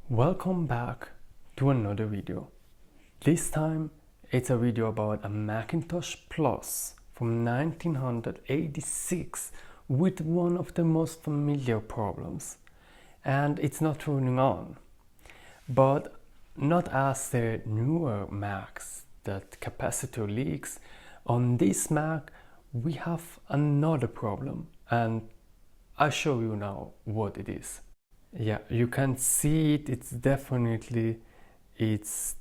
Welcome back to another video. This time it's a video about a Macintosh Plus from 1986 with one of the most familiar problems, and it's not turning on. But not as the newer Macs that capacitor leaks. On this Mac we have another problem, and I'll show you now what it is. Yeah, you can see it, it's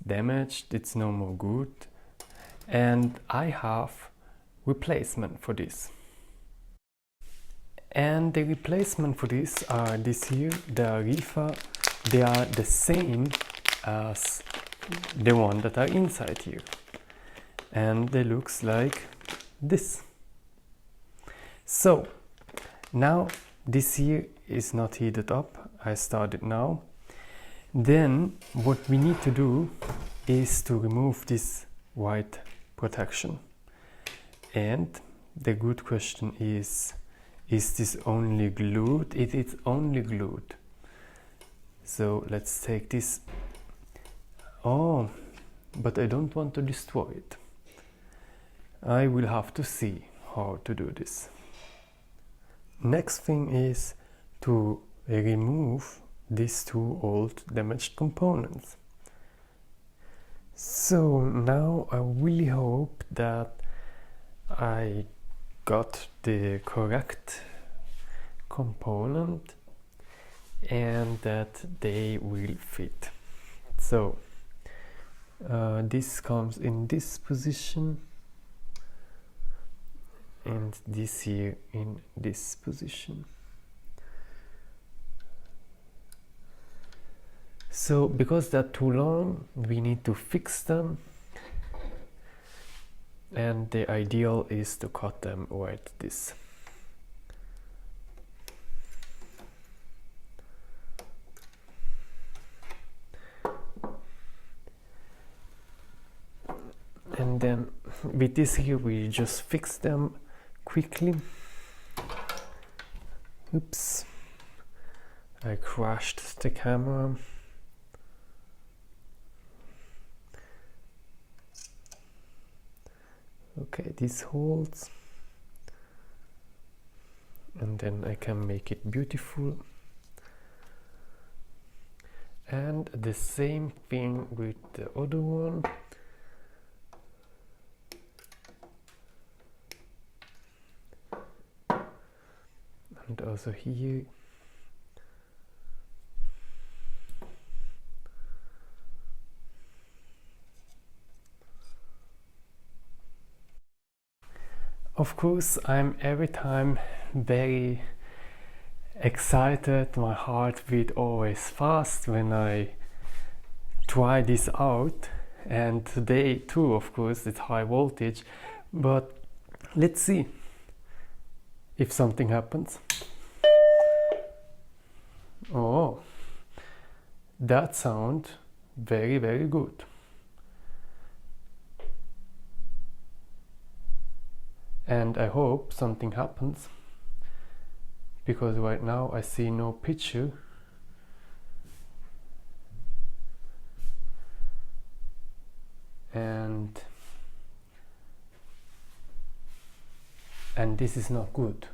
damaged, it's no more good, and I have replacement for this. And the replacement for this are this here, the RIVA. They are the same as the one that are inside here, and they looks like this. So now this here is not heated up. I start it now. Then what we need to do is to remove this white protection. And the good question is this only glued? It is only glued. So let's take this. Oh, but I don't want to destroy it. I will have to see how to do this. Next thing is to remove these two old damaged components. So now I really hope that I got the correct component and that they will fit. So this comes in this position and this here in this position. So because they're too long, we need to fix them, and the ideal is to cut them like this. And then with this here we just fix them quickly. Oops, I crashed the camera. Okay, this holds, and then I can make it beautiful. And the same thing with the other one. And also here. Of course, I'm every time very excited, my heart beat always fast when I try this out, and today too, of course, it's high voltage, but let's see if something happens. Oh, that sound very, very good. And I hope something happens, because right now I see no picture. And this is not good.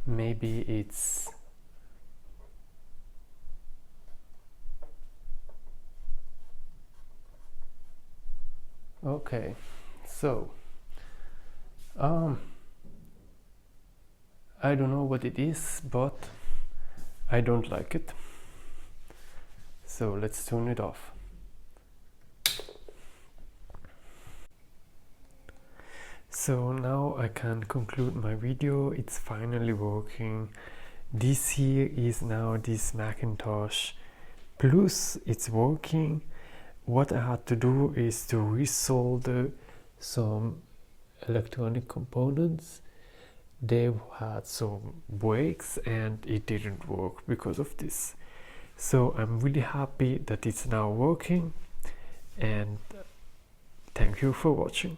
Maybe it's okay. So I don't know what it is, but I don't like it. So let's turn it off. So now I can conclude my video. It's finally working. This here is now this Macintosh Plus. It's working. What I had to do is to resolder some electronic components. They had some breaks and it didn't work because of this. So I'm really happy that it's now working, and thank you for watching.